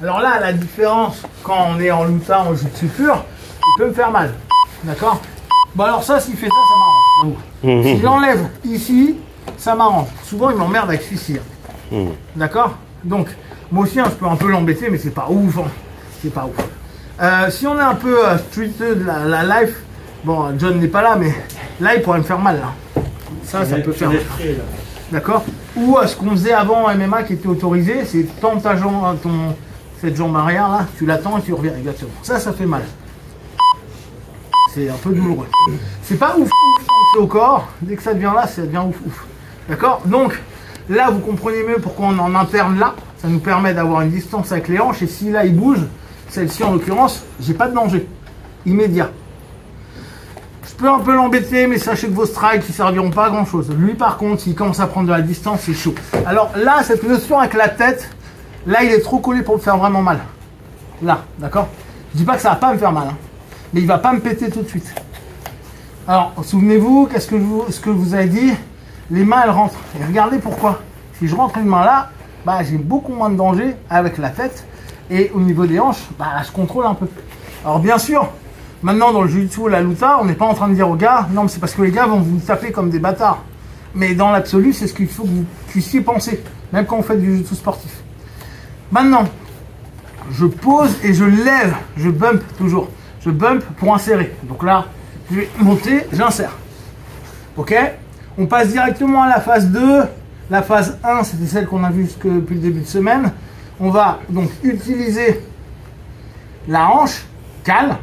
Alors là, la différence, quand on est en luta, en jiu-jitsu pur, il peut me faire mal. D'accord? Bon alors ça, s'il fait ça, ça m'arrange. Si je l'enlève ici, ça m'arrange. Souvent, il m'emmerde avec celui-ci. D'accord? Donc, moi aussi, hein, je peux un peu l'embêter, mais c'est pas ouf. Hein. C'est pas ouf. Si on est un peu streeteux de la life, bon, John n'est pas là, mais là, il pourrait me faire mal. Là. Ça peut faire mal. D'accord? Ou ce qu'on faisait avant en MMA qui était autorisé, c'est tendre ta jambe, cette jambe arrière là, tu l'attends et tu reviens. Exactement. Ça fait mal. C'est un peu douloureux. C'est pas ouf quand c'est au corps. Dès que ça devient là, ça devient ouf. D'accord? Donc, là, vous comprenez mieux pourquoi on est en interne là. Ça nous permet d'avoir une distance avec les hanches. Et si là, il bouge, celle-ci en l'occurrence, j'ai pas de danger immédiat. Je peux un peu l'embêter, mais sachez que vos strikes, ils serviront pas à grand chose. Lui, par contre, s'il commence à prendre de la distance, c'est chaud. Alors là, cette notion avec la tête, là, il est trop collé pour me faire vraiment mal. Là, d'accord? Je dis pas que ça va pas me faire mal, hein, mais il va pas me péter tout de suite. Alors, souvenez-vous, ce que vous avez dit, les mains, elles rentrent. Et regardez pourquoi. Si je rentre une main là, bah, j'ai beaucoup moins de danger avec la tête. Et au niveau des hanches, bah, je contrôle un peu. Alors bien sûr, maintenant dans le jiu-jitsu, la luta, on n'est pas en train de dire aux gars, non mais c'est parce que les gars vont vous taper comme des bâtards. Mais dans l'absolu, c'est ce qu'il faut que vous puissiez penser, même quand vous faites du jiu-jitsu sportif. Maintenant, je pose et je lève, je bump toujours. Je bump pour insérer. Donc là, je vais monter, j'insère. Ok? On passe directement à la phase 2. La phase 1, c'était celle qu'on a vue depuis le début de semaine. On va donc utiliser la hanche, cale.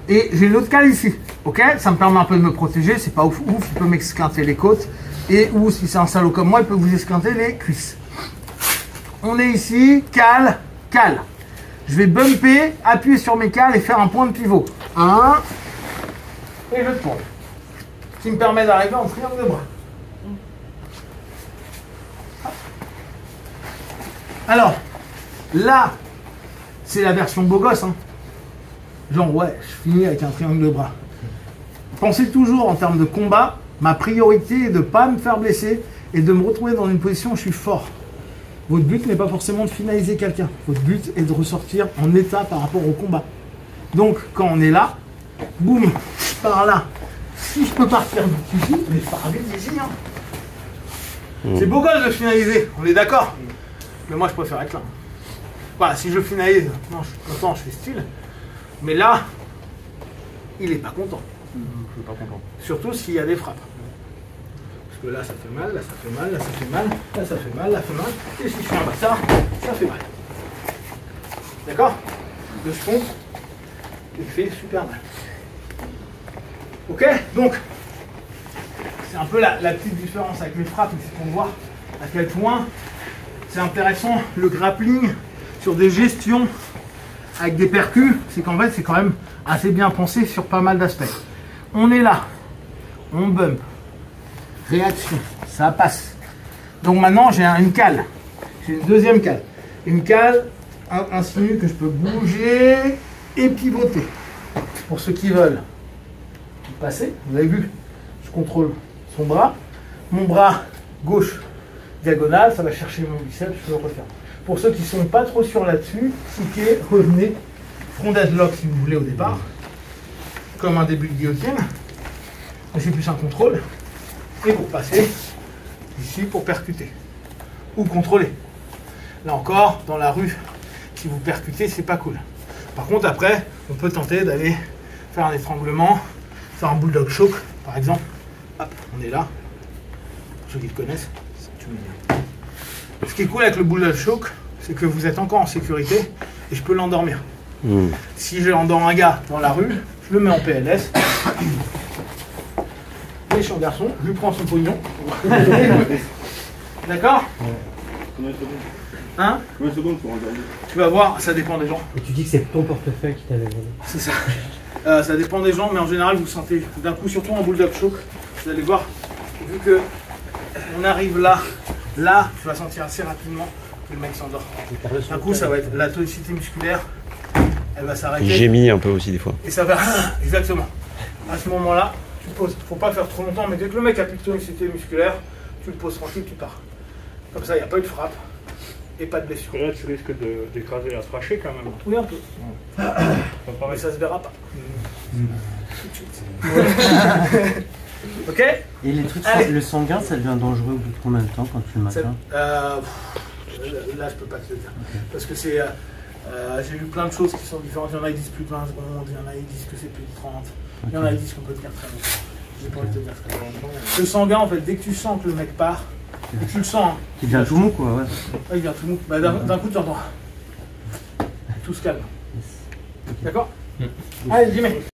Et j'ai l'autre cale ici. Ok? Ça me permet un peu de me protéger. C'est pas ouf, il peut m'esquinter les côtes. Et ou si c'est un salaud comme moi, il peut vous esquinter les cuisses. On est ici, cale, cale. Je vais bumper, appuyer sur mes cales et faire un point de pivot. 1. Et je tourne. Ce qui me permet d'arriver en triangle de bras. Alors, là, c'est la version beau gosse. Hein. Genre, ouais, je finis avec un triangle de bras. Pensez toujours en termes de combat, ma priorité est de ne pas me faire blesser et de me retrouver dans une position où je suis fort. Votre but n'est pas forcément de finaliser quelqu'un. Votre but est de ressortir en état par rapport au combat. Donc, quand on est là, boum, par là. Si je peux partir d'ici, mais je pars vite d'ici. Hein. C'est beau gosse de finaliser, on est d'accord? Mais moi, je préfère être là. Voilà, si je finalise, non, je suis content, je fais style. Mais là, il est pas content. Je suis pas content. Surtout s'il y a des frappes. Parce que là, ça fait mal, là, ça fait mal, là, ça fait mal, là, ça fait mal, là, ça fait mal. Et si je suis un bâtard, ça fait mal. D'accord? Le spont, il fait super mal. Ok? Donc, c'est un peu la petite différence avec les frappes, c'est pour voir à quel point c'est intéressant le grappling sur des gestions avec des percus, c'est qu'en fait c'est quand même assez bien pensé sur pas mal d'aspects. On est là, on bump, réaction, ça passe. Donc maintenant j'ai une cale, j'ai une deuxième cale. Une cale insinue que je peux bouger et pivoter. Pour ceux qui veulent passer, vous avez vu, je contrôle son bras, mon bras gauche diagonale, ça va chercher mon biceps, je peux le refaire. Pour ceux qui ne sont pas trop sûrs là-dessus, cliquez, revenez, front deadlock si vous voulez au départ, comme un début de guillotine, mais c'est plus un contrôle, et vous passez ici pour percuter, ou contrôler. Là encore, dans la rue, si vous percutez, c'est pas cool. Par contre, après, on peut tenter d'aller faire un étranglement, faire un bulldog choke, par exemple. Hop, on est là, pour ceux qui le connaissent. Ce qui est cool avec le bulldog choke, c'est que vous êtes encore en sécurité et je peux l'endormir. Si j'endors un gars dans la rue, je le mets en PLS. Méchant garçon, je lui prends son pognon. D'accord? Combien de secondes? Hein? Combien de secondes pour endormir? Tu vas voir, ça dépend des gens. Et tu dis que c'est ton portefeuille qui t'avait volé. C'est ça. Ça dépend des gens, mais en général, vous sentez d'un coup, surtout en bulldog choke, vous allez voir, vu que on arrive là, tu vas sentir assez rapidement que le mec s'endort. D'un coup, ça va être la tonicité musculaire, elle va s'arrêter. Il gémit un peu aussi des fois. Et ça va, exactement. À ce moment-là, tu poses. Faut pas faire trop longtemps, mais dès que le mec a plus de tonicité musculaire, tu le poses tranquille, tu pars. Comme ça, il n'y a pas eu de frappe. et pas de blessure. Là, tu risques d'écraser la trachée quand même. Oui, un peu. Mais ça se verra pas. Tout de suite. Ok. Et les trucs, Allez. le sanguin, ça devient dangereux au bout de combien de temps quand tu le maintiens? Là, je peux pas te le dire. Parce que c'est. J'ai lu plein de choses qui sont différentes. Il y en a qui disent plus de 20 secondes, il y en a qui disent que c'est plus de 30. Il y en a qui disent qu'on peut tenir très longtemps. J'ai pas envie de te dire ça. Le sanguin, en fait, dès que tu sens que le mec part, et tu le sens. Hein. Il devient tout mou, quoi, ouais. Il vient tout mou. Bah, d'un coup, tu entends. Tout se calme. Yes. Okay. D'accord. Allez, dis-moi.